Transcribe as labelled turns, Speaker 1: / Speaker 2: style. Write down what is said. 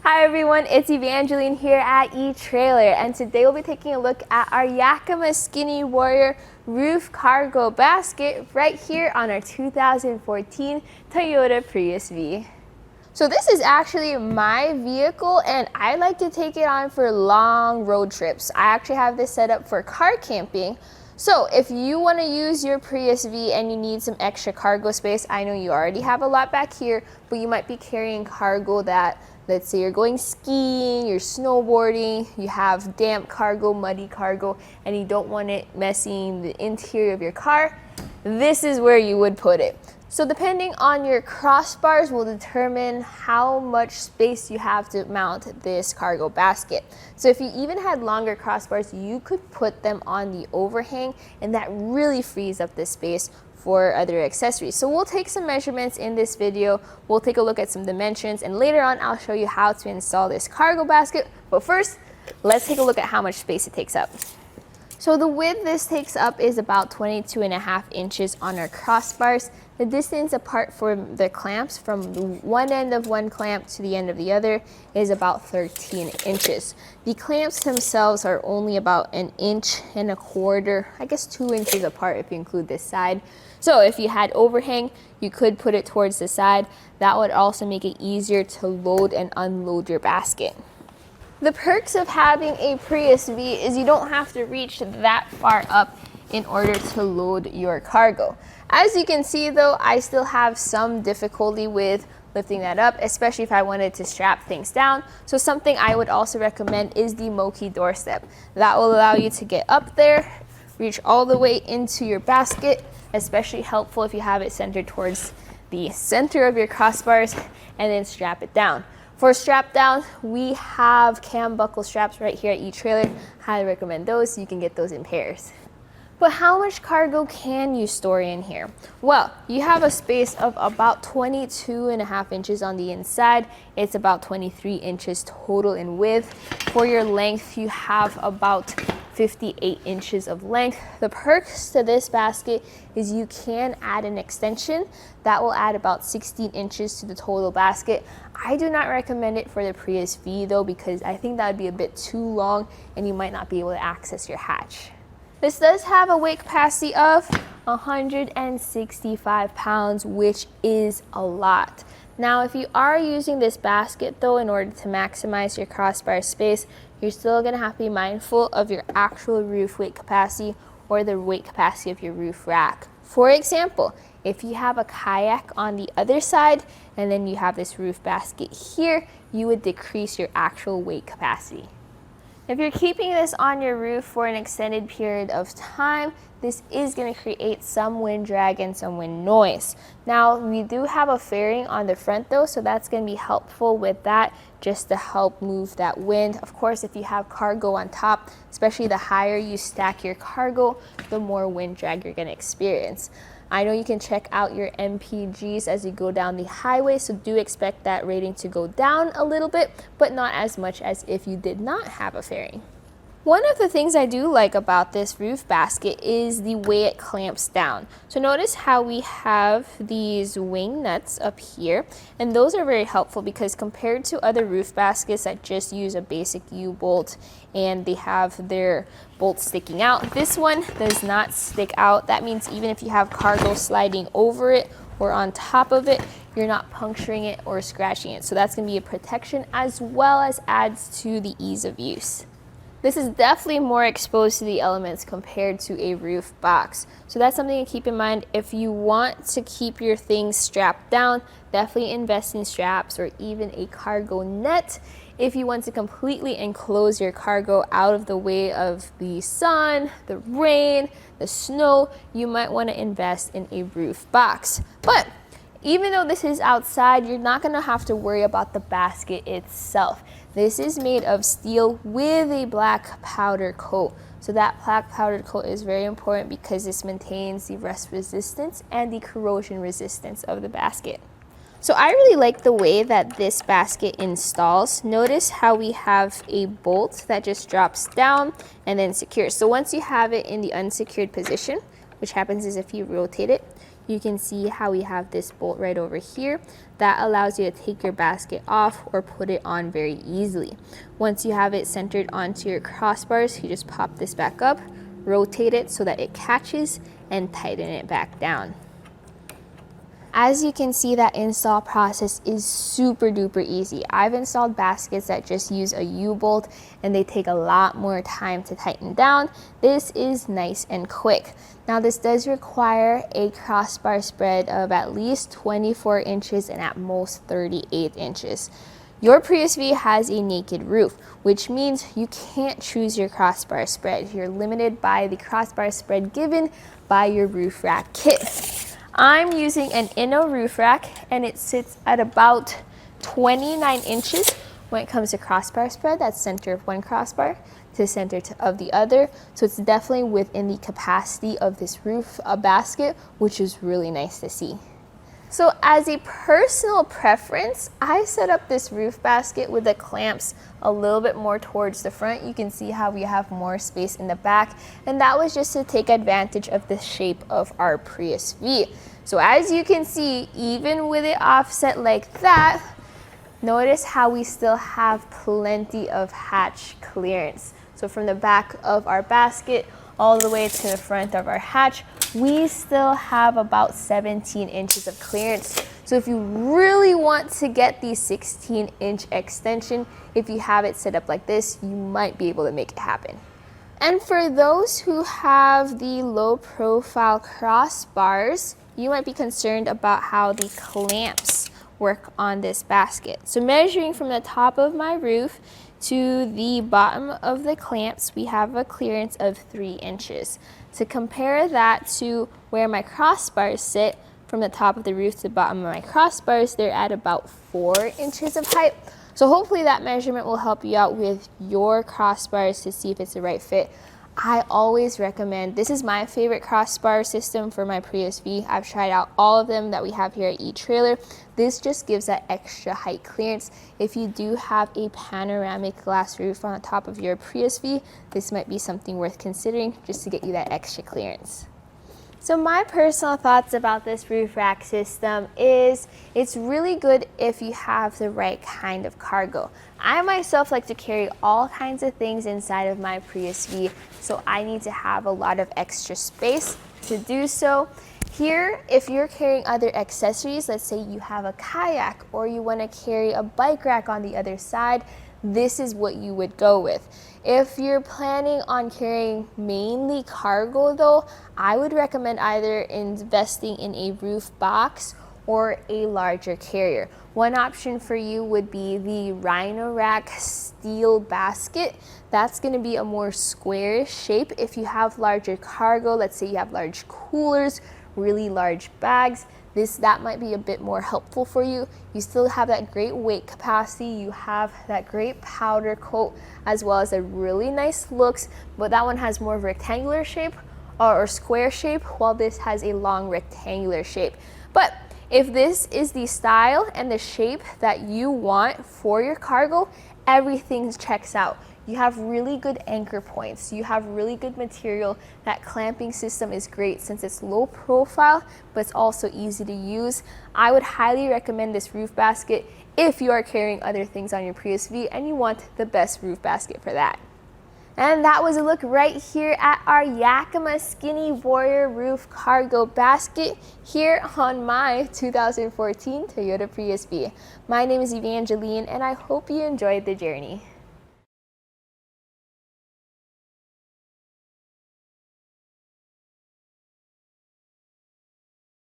Speaker 1: Hi everyone, it's Evangeline here at eTrailer, and today we'll be taking a look at our Yakima SkinnyWarrior Roof Cargo Basket right here on our 2014 Toyota Prius V. So this is actually my vehicle and I like to take it on for long road trips. I actually have this set up for car camping. So if you want to use your Prius V and you need some extra cargo space, I know you already have a lot back here, but you might be carrying cargo that, let's say you're going skiing, you're snowboarding, you have damp cargo, muddy cargo, and you don't want it messing the interior of your car, this is where you would put it. So depending on your crossbars will determine how much space you have to mount this cargo basket. So if you even had longer crossbars, you could put them on the overhang, and that really frees up the space for other accessories. So we'll take some measurements in this video, we'll take a look at some dimensions, and later on I'll show you how to install this cargo basket. But first, let's take a look at how much space it takes up. So the width this takes up is about 22.5 inches on our crossbars. The distance apart from the clamps from the one end of one clamp to the end of the other is about 13 inches. The clamps themselves are only about 1.25 inches, I guess 2 inches apart if you include this side. So if you had overhang, you could put it towards the side. That would also make it easier to load and unload your basket. The perks of having a Prius V is you don't have to reach that far up in order to load your cargo. As you can see though, I still have some difficulty with lifting that up, especially if I wanted to strap things down. So something I would also recommend is the Moki doorstep. That will allow you to get up there, reach all the way into your basket, especially helpful if you have it centered towards the center of your crossbars, and then strap it down. For strap down, we have cam buckle straps right here at eTrailer. Highly recommend those. You can get those in pairs. But how much cargo can you store in here? Well, you have a space of about 22.5 inches on the inside. It's about 23 inches total in width. For your length, you have about 58 inches of length. The perks to this basket is you can add an extension that will add about 16 inches to the total basket. I do not recommend it for the Prius V though, because I think that would be a bit too long and you might not be able to access your hatch. This does have a weight capacity of 165 pounds, which is a lot. Now, if you are using this basket though, in order to maximize your crossbar space, you're still gonna have to be mindful of your actual roof weight capacity or the weight capacity of your roof rack. For example, if you have a kayak on the other side and then you have this roof basket here, you would decrease your actual weight capacity. If you're keeping this on your roof for an extended period of time, this is going to create some wind drag and some wind noise. Now, we do have a fairing on the front though, so that's going to be helpful with that, just to help move that wind. Of course, if you have cargo on top, especially the higher you stack your cargo, the more wind drag you're going to experience. I know you can check out your Mpgs as you go down the highway, so do expect that rating to go down a little bit, but not as much as if you did not have a fairing. One of the things I do like about this roof basket is the way it clamps down. So notice how we have these wing nuts up here, and those are very helpful because compared to other roof baskets that just use a basic U-bolt and they have their bolts sticking out, this one does not stick out. That means even if you have cargo sliding over it or on top of it, you're not puncturing it or scratching it. So that's going to be a protection as well as adds to the ease of use. This is definitely more exposed to the elements compared to a roof box. So that's something to keep in mind. If you want to keep your things strapped down, definitely invest in straps or even a cargo net. If you want to completely enclose your cargo out of the way of the sun, the rain, the snow, you might want to invest in a roof box. But even though this is outside, you're not going to have to worry about the basket itself. This is made of steel with a black powder coat. So that black powder coat is very important because this maintains the rust resistance and the corrosion resistance of the basket. So I really like the way that this basket installs. Notice how we have a bolt that just drops down and then secures. So once you have it in the unsecured position, which happens is if you rotate it, you can see how we have this bolt right over here that allows you to take your basket off or put it on very easily. Once you have it centered onto your crossbars, you just pop this back up, rotate it so that it catches, and tighten it back down. As you can see, that install process is super duper easy. I've installed baskets that just use a U-bolt and they take a lot more time to tighten down. This is nice and quick. Now this does require a crossbar spread of at least 24 inches and at most 38 inches. Your Prius V has a naked roof, which means you can't choose your crossbar spread. You're limited by the crossbar spread given by your roof rack kit. I'm using an Inno roof rack and it sits at about 29 inches when it comes to crossbar spread. That's center of one crossbar to center of the other. So it's definitely within the capacity of this roof basket, which is really nice to see. So as a personal preference, I set up this roof basket with the clamps a little bit more towards the front. You can see how we have more space in the back, and that was just to take advantage of the shape of our Prius V. So as you can see, even with it offset like that, notice how we still have plenty of hatch clearance. So from the back of our basket all the way to the front of our hatch, we still have about 17 inches of clearance. So if you really want to get the 16-inch extension, if you have it set up like this, you might be able to make it happen. And for those who have the low profile crossbars, you might be concerned about how the clamps work on this basket. So measuring from the top of my roof to the bottom of the clamps, we have a clearance of 3 inches. To compare that to where my crossbars sit, from the top of the roof to the bottom of my crossbars, they're at about 4 inches of height. So hopefully that measurement will help you out with your crossbars to see if it's the right fit. I always recommend, this is my favorite crossbar system for my Prius V. I've tried out all of them that we have here at eTrailer. This just gives that extra height clearance. If you do have a panoramic glass roof on the top of your Prius V, this might be something worth considering just to get you that extra clearance. So my personal thoughts about this roof rack system is it's really good if you have the right kind of cargo. I myself like to carry all kinds of things inside of my Prius V, so I need to have a lot of extra space to do so. Here, if you're carrying other accessories, let's say you have a kayak or you want to carry a bike rack on the other side, this is what you would go with. If you're planning on carrying mainly cargo though, I would recommend either investing in a roof box or a larger carrier. One option for you would be the Rhino Rack steel basket. That's going to be a more square shape. If you have larger cargo, let's say you have large coolers, really large bags, that might be a bit more helpful for you. You still have that great weight capacity, you have that great powder coat, as well as a really nice looks, but that one has more of a rectangular shape or square shape, while this has a long rectangular shape. But if this is the style and the shape that you want for your cargo, everything checks out. You have really good anchor points. You have really good material. That clamping system is great since it's low profile, but it's also easy to use. I would highly recommend this roof basket if you are carrying other things on your Prius V and you want the best roof basket for that. And that was a look right here at our Yakima SkinnyWarrior roof cargo basket here on my 2014 Toyota Prius V. My name is Evangeline and I hope you enjoyed the journey.